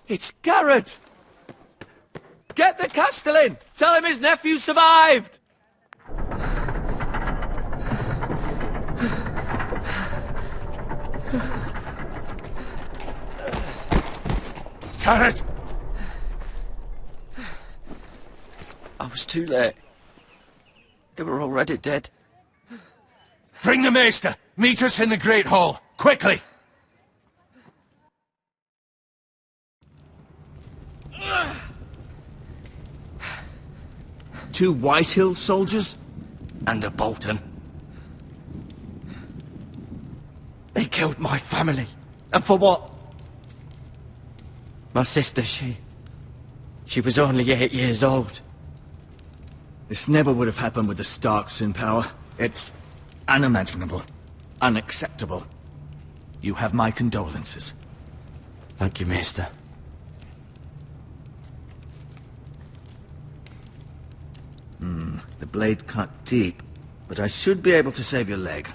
It's Garrett! Get the Castellan! Tell him his nephew survived! Garrett! I was too late. They were already dead. Bring the maester! Meet us in the Great Hall! Quickly! Two Whitehill soldiers? And a Bolton. They killed my family. And for what? My sister, she was only 8 years old. This never would have happened with the Starks in power. It's unimaginable. Unacceptable. You have my condolences. Thank you, Maester. The blade cut deep, but I should be able to save your leg.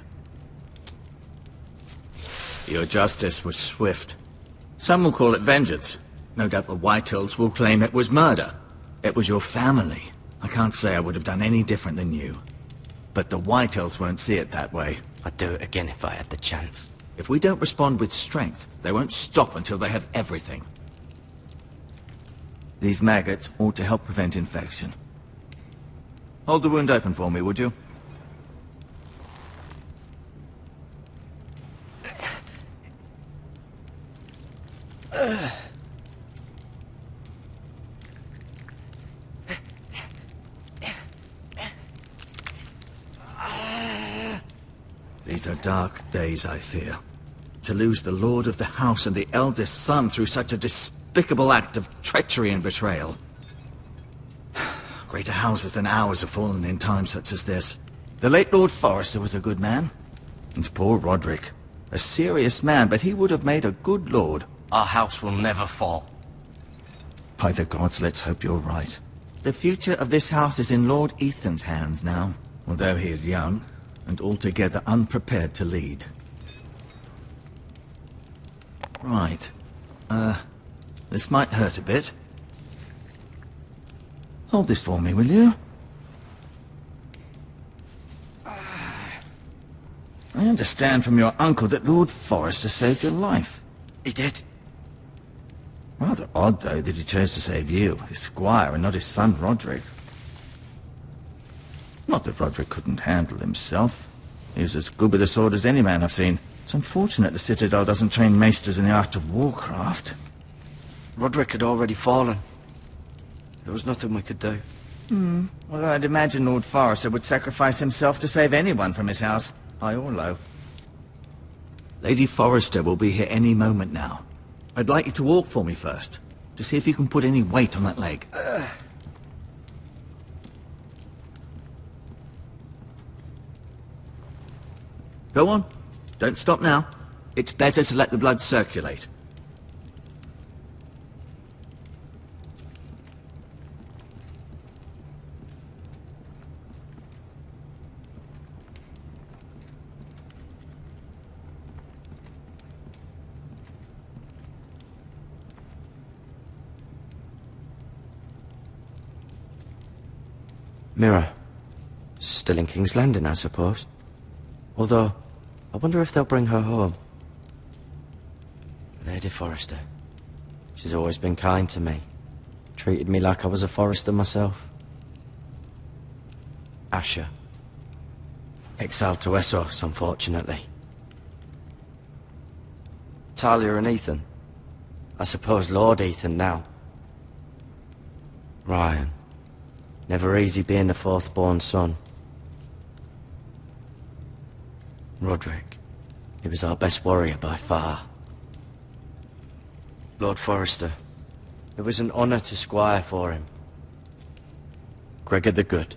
Your justice was swift. Some will call it vengeance. No doubt the Whitehills will claim it was murder. It was your family. I can't say I would have done any different than you. But the Whitehills won't see it that way. I'd do it again if I had the chance. If we don't respond with strength, they won't stop until they have everything. These maggots ought to help prevent infection. Hold the wound open for me, would you? These are dark days, I fear. To lose the lord of the house and the eldest son through such a despicable act of treachery and betrayal. Greater houses than ours have fallen in times such as this. The late Lord Forrester was a good man. And poor Roderick. A serious man, but he would have made a good lord. Our house will never fall. By the gods, let's hope you're right. The future of this house is in Lord Ethan's hands now, although he is young and altogether unprepared to lead. Right. This might hurt a bit. Hold this for me, will you? I understand from your uncle that Lord Forrester saved your life. He did. Rather odd, though, that he chose to save you, his squire, and not his son Roderick. Not that Roderick couldn't handle himself. He was as good with a sword as any man I've seen. It's unfortunate the Citadel doesn't train maesters in the art of warcraft. Roderick had already fallen. There was nothing we could do. Well, I'd imagine Lord Forrester would sacrifice himself to save anyone from his house, high or low. Lady Forrester will be here any moment now. I'd like you to walk for me first, to see if you can put any weight on that leg. Go on. Don't stop now. It's better to let the blood circulate. Mirror. Still in King's Landing, I suppose. Although, I wonder if they'll bring her home. Lady Forrester. She's always been kind to me. Treated me like I was a Forrester myself. Asher. Exiled to Essos, unfortunately. Talia and Ethan. I suppose Lord Ethan now. Ryan. Never easy being the fourth-born son. Roderick. He was our best warrior by far. Lord Forrester. It was an honour to squire for him. Gregor the Good.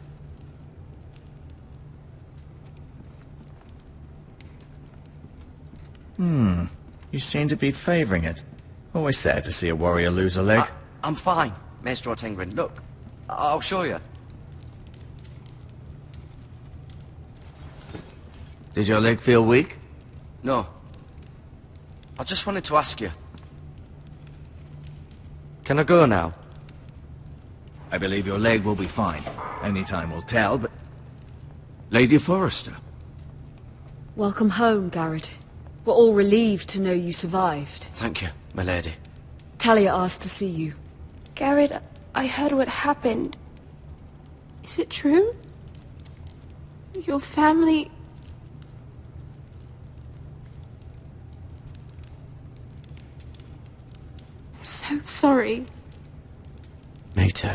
You seem to be favouring it. Always sad to see a warrior lose a leg. I'm fine, Maester Ortengrin. Look, I'll show you. Did your leg feel weak? No. I just wanted to ask you. Can I go now? I believe your leg will be fine. Only time will tell, but... Lady Forrester. Welcome home, Garrett. We're all relieved to know you survived. Thank you, my lady. Talia asked to see you. Garrett, I heard what happened. Is it true? Your family... I'm so sorry. Me too.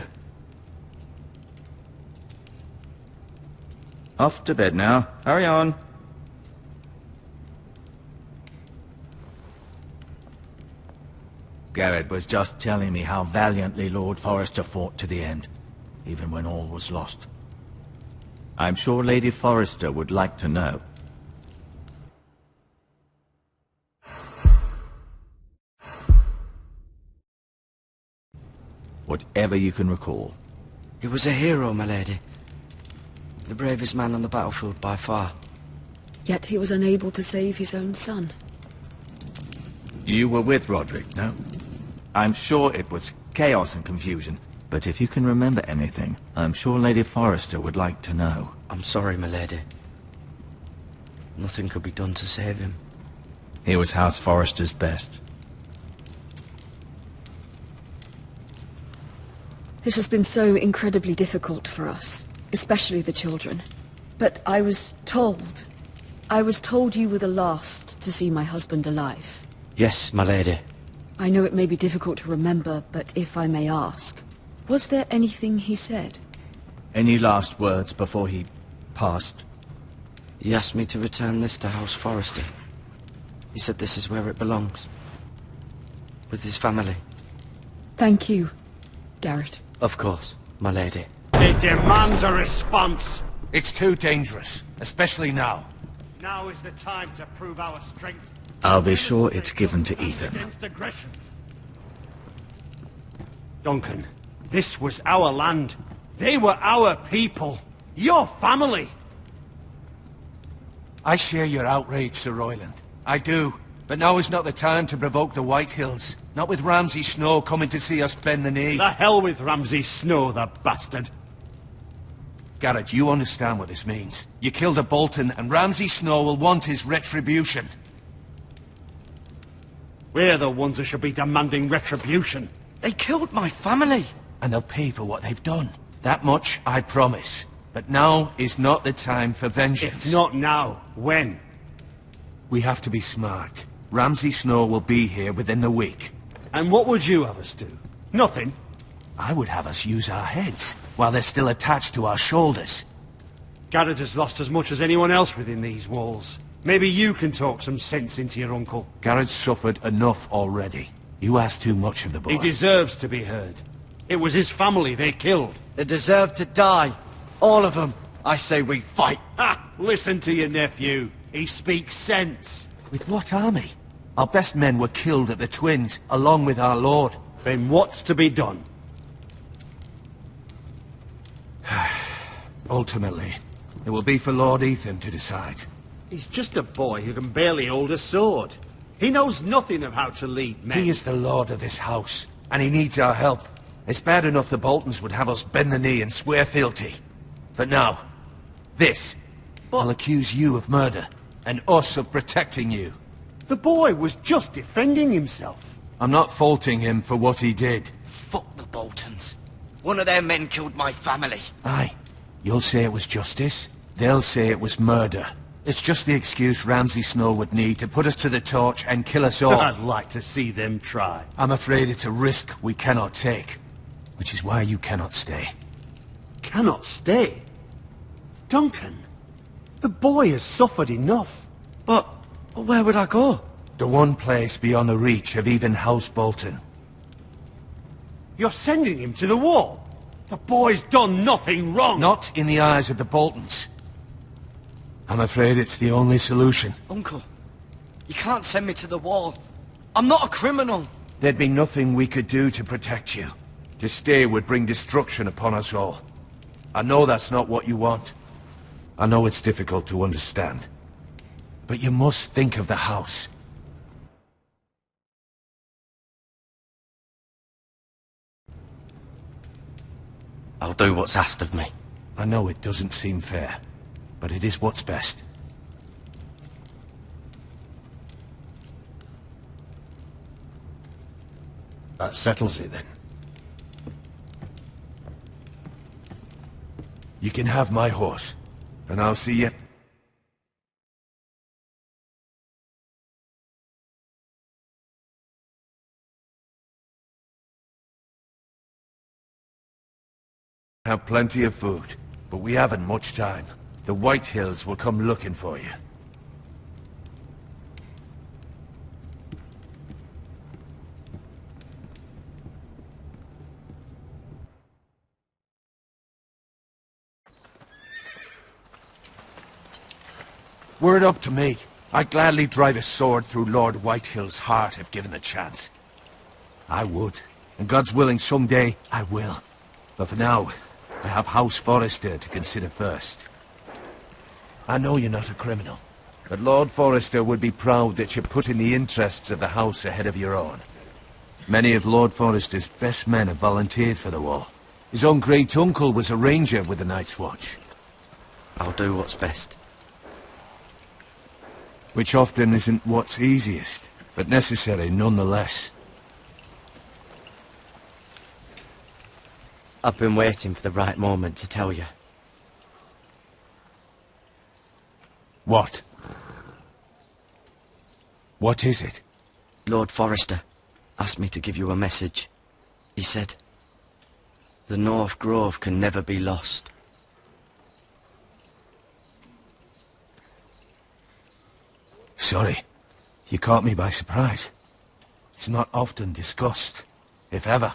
Off to bed now. Hurry on. Garrett was just telling me how valiantly Lord Forrester fought to the end, even when all was lost. I'm sure Lady Forrester would like to know. Whatever you can recall. He was a hero, my lady. The bravest man on the battlefield by far. Yet he was unable to save his own son. You were with Roderick, no? I'm sure it was chaos and confusion, but if you can remember anything, I'm sure Lady Forrester would like to know. I'm sorry, my lady. Nothing could be done to save him. He was House Forrester's best. This has been so incredibly difficult for us, especially the children. But I was told you were the last to see my husband alive. Yes, my lady. I know it may be difficult to remember, but if I may ask, was there anything he said? Any last words before he passed? He asked me to return this to House Forrester. He said this is where it belongs. With his family. Thank you, Garrett. Of course, my lady. It demands a response. It's too dangerous, especially now. Now is the time to prove our strength. I'll be sure it's given to Ethan. Against aggression. Duncan, this was our land. They were our people. Your family. I share your outrage, Sir Royland. I do. But now is not the time to provoke the Whitehills. Not with Ramsay Snow coming to see us bend the knee. The hell with Ramsay Snow, the bastard. Garrett, you understand what this means. You killed a Bolton, and Ramsay Snow will want his retribution. We're the ones who should be demanding retribution. They killed my family! And they'll pay for what they've done. That much I promise. But now is not the time for vengeance. If not now, when? We have to be smart. Ramsay Snow will be here within the week. And what would you have us do? Nothing? I would have us use our heads, while they're still attached to our shoulders. Garrett has lost as much as anyone else within these walls. Maybe you can talk some sense into your uncle. Garrett's suffered enough already. You ask too much of the boy. He deserves to be heard. It was his family they killed. They deserve to die. All of them. I say we fight. Ha! Listen to your nephew. He speaks sense. With what army? Our best men were killed at the Twins, along with our lord. Then what's to be done? Ultimately, it will be for Lord Ethan to decide. He's just a boy who can barely hold a sword. He knows nothing of how to lead men. He is the lord of this house, and he needs our help. It's bad enough the Boltons would have us bend the knee and swear fealty. But now, this. I'll accuse you of murder, and us of protecting you. The boy was just defending himself. I'm not faulting him for what he did. Fuck the Boltons. One of their men killed my family. Aye. You'll say it was justice. They'll say it was murder. It's just the excuse Ramsay Snow would need to put us to the torch and kill us all. I'd like to see them try. I'm afraid it's a risk we cannot take. Which is why you cannot stay. Cannot stay? Duncan, the boy has suffered enough. But where would I go? The one place beyond the reach of even House Bolton. You're sending him to the wall. The boy's done nothing wrong. Not in the eyes of the Boltons. I'm afraid it's the only solution. Uncle, you can't send me to the wall. I'm not a criminal. There'd be nothing we could do to protect you. To stay would bring destruction upon us all. I know that's not what you want. I know it's difficult to understand. but you must think of the house. I'll do what's asked of me. I know it doesn't seem fair, but it is what's best. That settles it then. You can have my horse, and I'll see you. Have plenty of food, but we haven't much time. The White Hills will come looking for you. Were it up to me, I'd gladly drive a sword through Lord Whitehill's heart if given the chance. I would, and God's willing someday I will. But for now, I have House Forrester to consider first. I know you're not a criminal, but Lord Forrester would be proud that you're putting the interests of the house ahead of your own. Many of Lord Forrester's best men have volunteered for the war. His own great-uncle was a ranger with the Night's Watch. I'll do what's best. Which often isn't what's easiest, but necessary nonetheless. I've been waiting for the right moment to tell you. What? What is it? Lord Forrester asked me to give you a message. He said, the North Grove can never be lost. Sorry, you caught me by surprise. It's not often discussed, if ever.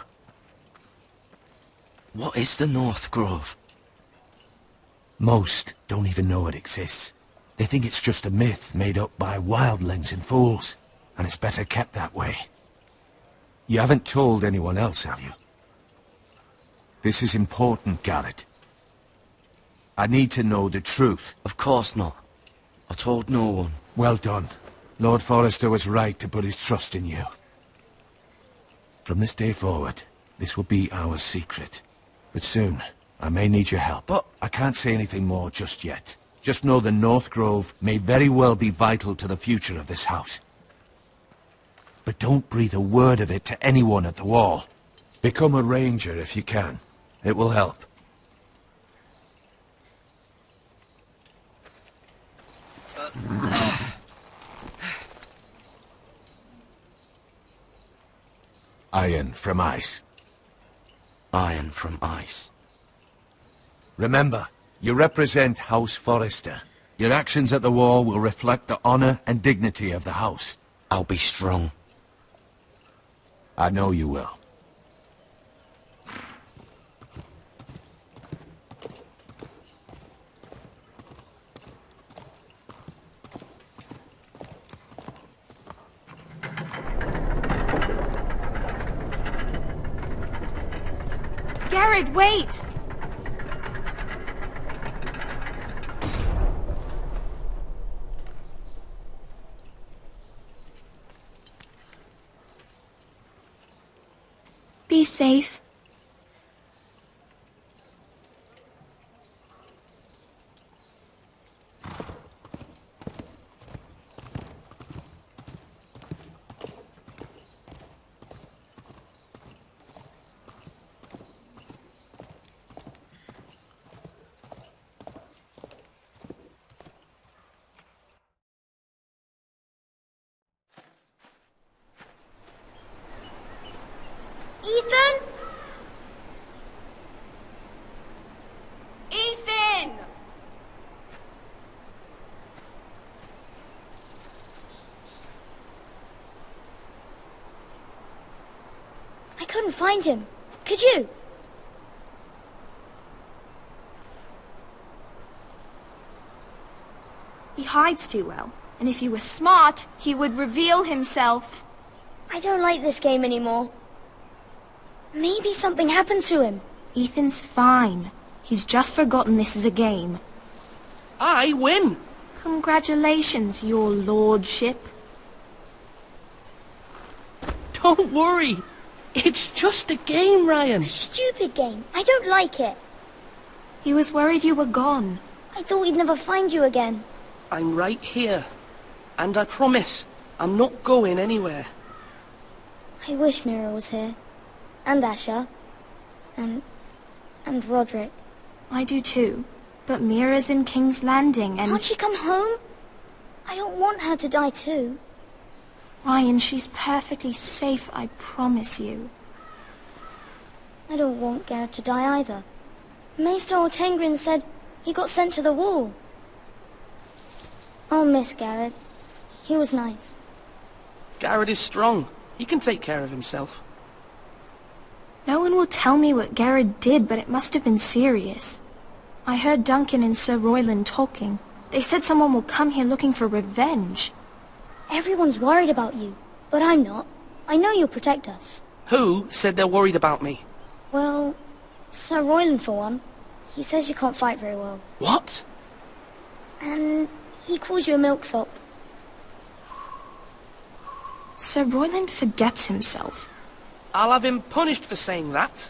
What is the North Grove? Most don't even know it exists. They think it's just a myth made up by wildlings and fools, and it's better kept that way. You haven't told anyone else, have you? This is important, Garrett. I need to know the truth. Of course not. I told no one. Well done. Lord Forrester was right to put his trust in you. From this day forward, this will be our secret. But soon, I may need your help. But I can't say anything more just yet. Just know the North Grove may very well be vital to the future of this house. But don't breathe a word of it to anyone at the wall. Become a ranger if you can. It will help. Iron from ice. Iron from ice. Remember, you represent House Forrester. Your actions at the wall will reflect the honor and dignity of the house. I'll be strong. I know you will. Garrett, wait! Be safe. Ethan? Ethan! I couldn't find him. Could you? He hides too well, and if he were smart, he would reveal himself. I don't like this game anymore. Maybe something happened to him. Ethan's fine. He's just forgotten this is a game. I win! Congratulations, your lordship. Don't worry. It's just a game, Ryan. Stupid game. I don't like it. He was worried you were gone. I thought we'd never find you again. I'm right here. And I promise, I'm not going anywhere. I wish Mira was here. And Asher. And Roderick. I do too. But Mira's in King's Landing and... Can't she come home? I don't want her to die too. Ryan, she's perfectly safe, I promise you. I don't want Garrett to die either. Maester Ortengrin said he got sent to the wall. I'll miss Garrett. He was nice. Garrett is strong. He can take care of himself. No one will tell me what Garrett did, but it must have been serious. I heard Duncan and Sir Royland talking. They said someone will come here looking for revenge. Everyone's worried about you, but I'm not. I know you'll protect us. Who said they're worried about me? Well, Sir Royland for one. He says you can't fight very well. What? And he calls you a milksop. Sir Royland forgets himself. I'll have him punished for saying that.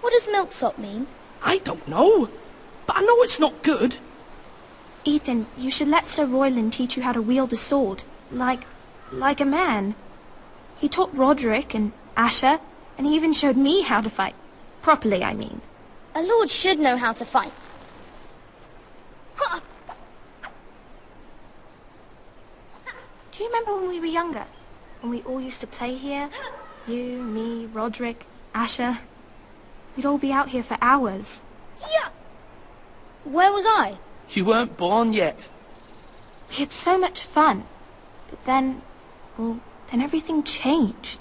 What does milksop mean? I don't know, but I know it's not good. Ethan, you should let Sir Royland teach you how to wield a sword. Like a man. He taught Roderick and Asher, and he even showed me how to fight. Properly, I mean. A lord should know how to fight. Do you remember when we were younger? When we all used to play here? You, me, Roderick, Asher. We'd all be out here for hours. Yeah! Where was I? You weren't born yet. We had so much fun. But then, well, then everything changed.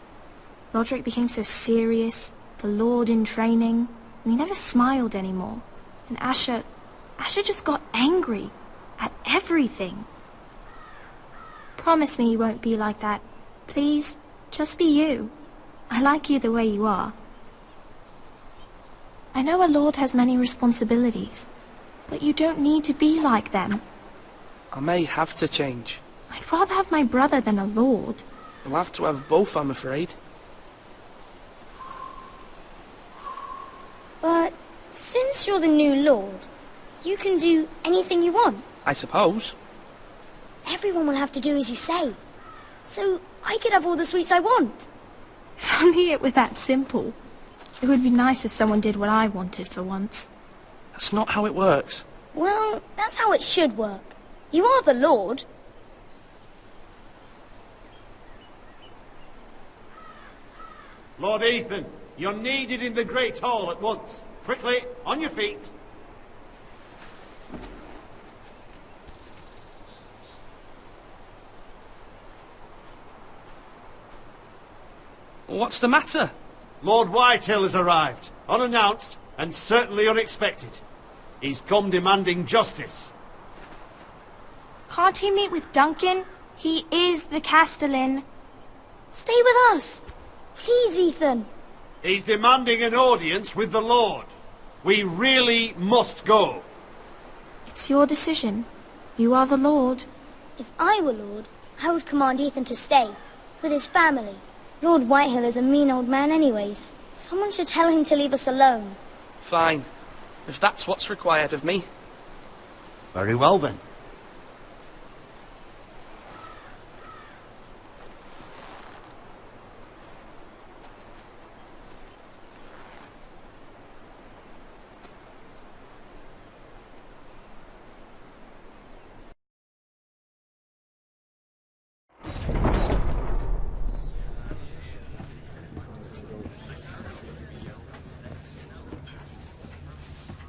Roderick became so serious, the Lord in training, and he never smiled anymore. And Asher just got angry at everything. Promise me you won't be like that. Please, just be you. I like you the way you are. I know a lord has many responsibilities, but you don't need to be like them. I may have to change. I'd rather have my brother than a lord. You'll have to have both, I'm afraid. But since you're the new lord, you can do anything you want. I suppose. Everyone will have to do as you say. So I could have all the sweets I want. If only it were that simple. It would be nice if someone did what I wanted for once. That's not how it works. Well, that's how it should work. You are the lord. Lord Ethan, you're needed in the Great Hall at once. Quickly, on your feet. What's the matter? Lord Whitehill has arrived, unannounced and certainly unexpected. He's come demanding justice. Can't he meet with Duncan? He is the Castellan. Stay with us. Please, Ethan. He's demanding an audience with the Lord. We really must go. It's your decision. You are the Lord. If I were lord, I would command Ethan to stay, with his family. Lord Whitehill is a mean old man anyways. Someone should tell him to leave us alone. Fine. If that's what's required of me. Very well then.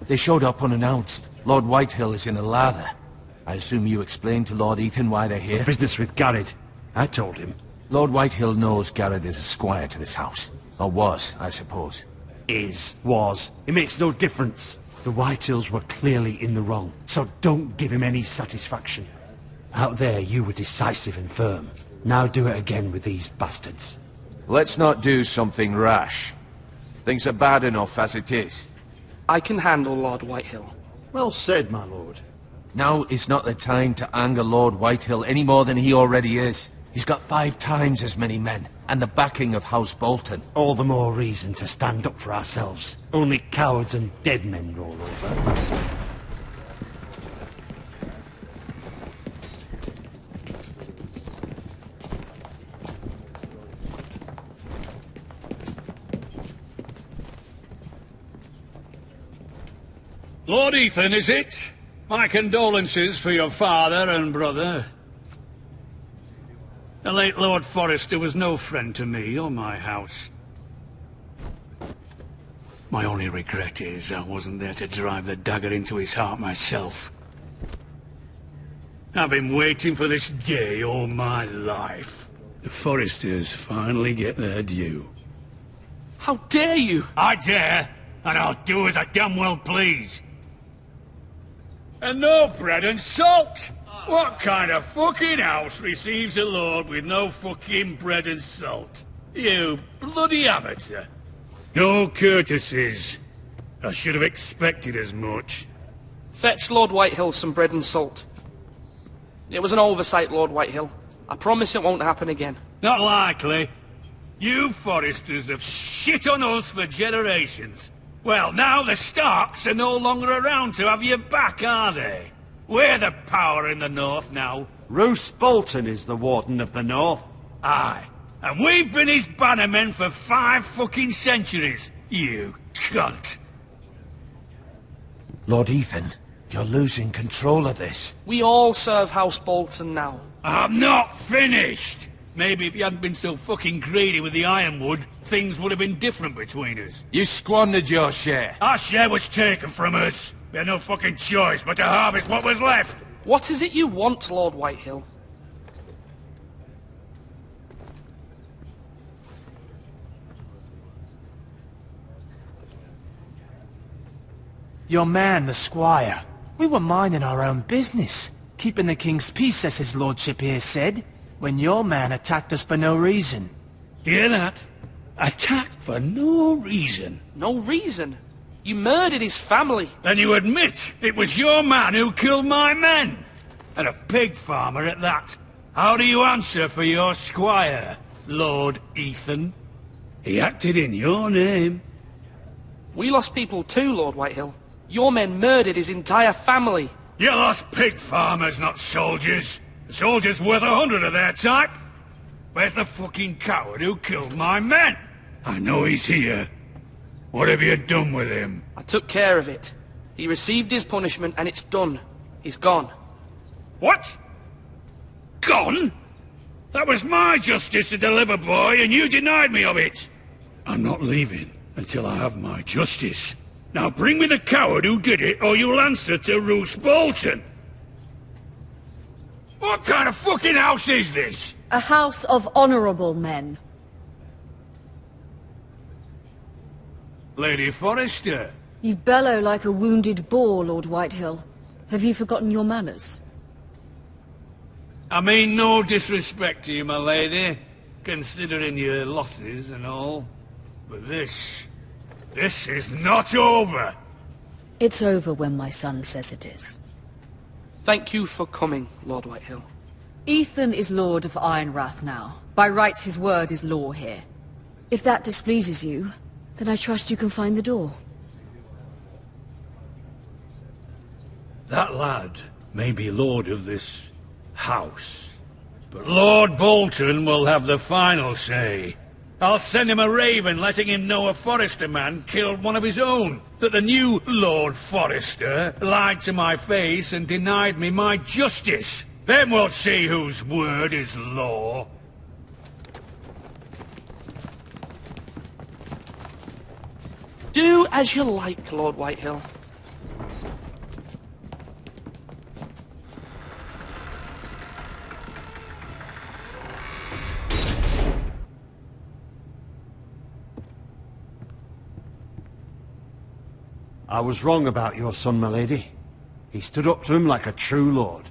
They showed up unannounced. Lord Whitehill is in a lather. I assume you explained to Lord Ethan why they're here? Business with Garrett. I told him. Lord Whitehill knows Garrett is a squire to this house. Or was, I suppose. Was. It makes no difference. The Whitehills were clearly in the wrong, so don't give him any satisfaction. Out there, you were decisive and firm. Now do it again with these bastards. Let's not do something rash. Things are bad enough as it is. I can handle Lord Whitehill. Well said, my lord. Now is not the time to anger Lord Whitehill any more than he already is. He's got 5 times as many men, and the backing of House Bolton. All the more reason to stand up for ourselves. Only cowards and dead men roll over. Lord Ethan, is it? My condolences for your father and brother. The late Lord Forrester was no friend to me or my house. My only regret is I wasn't there to drive the dagger into his heart myself. I've been waiting for this day all my life. The Forresters finally get their due. How dare you! I dare, and I'll do as I damn well please. And no bread and salt! What kind of fucking house receives a lord with no fucking bread and salt? You bloody amateur. No courtesies. I should have expected as much. Fetch Lord Whitehill some bread and salt. It was an oversight, Lord Whitehill. I promise it won't happen again. Not likely. You Forresters have shit on us for generations. Well, now the Starks are no longer around to have you back, are they? We're the power in the north now. Roose Bolton is the Warden of the North. Aye. And we've been his bannermen for 5 fucking centuries. You cunt. Lord Ethan, you're losing control of this. We all serve House Bolton now. I'm not finished. Maybe if you hadn't been so fucking greedy with the ironwood, things would have been different between us. You squandered your share. Our share was taken from us. We had no fucking choice but to harvest what was left. What is it you want, Lord Whitehill? Your man, the squire. We were minding our own business, keeping the king's peace, as his lordship here said, when your man attacked us for no reason. Hear that? Attacked for no reason. No reason? You murdered his family. Then you admit it was your man who killed my men. And a pig farmer at that. How do you answer for your squire, Lord Ethan? He acted in your name. We lost people too, Lord Whitehill. Your men murdered his entire family. You lost pig farmers, not soldiers. The soldiers worth 100 of their type. Where's the fucking coward who killed my men? I know he's here. What have you done with him? I took care of it. He received his punishment and it's done. He's gone. What? Gone? That was my justice to deliver, boy, and you denied me of it. I'm not leaving until I have my justice. Now bring me the coward who did it, or you'll answer to Roose Bolton. What kind of fucking house is this? A house of honorable men. Lady Forrester. You bellow like a wounded boar, Lord Whitehill. Have you forgotten your manners? I mean no disrespect to you, my lady, considering your losses and all. But this is not over. It's over when my son says it is. Thank you for coming, Lord Whitehill. Ethan is Lord of Ironrath now. By rights his word is law here. If that displeases you, then I trust you can find the door. That lad may be lord of this house, but Lord Bolton will have the final say. I'll send him a raven letting him know a Forrester man killed one of his own, that the new Lord Forrester lied to my face and denied me my justice. Then we'll see whose word is law. Do as you like, Lord Whitehill. I was wrong about your son, my lady. He stood up to him like a true lord.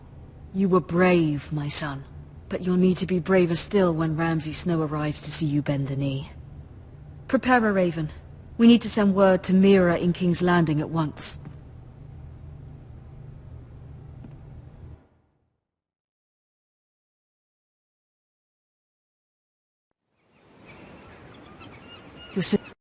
You were brave, my son. But you'll need to be braver still when Ramsay Snow arrives to see you bend the knee. Prepare a raven. We need to send word to Mira in King's Landing at once. Your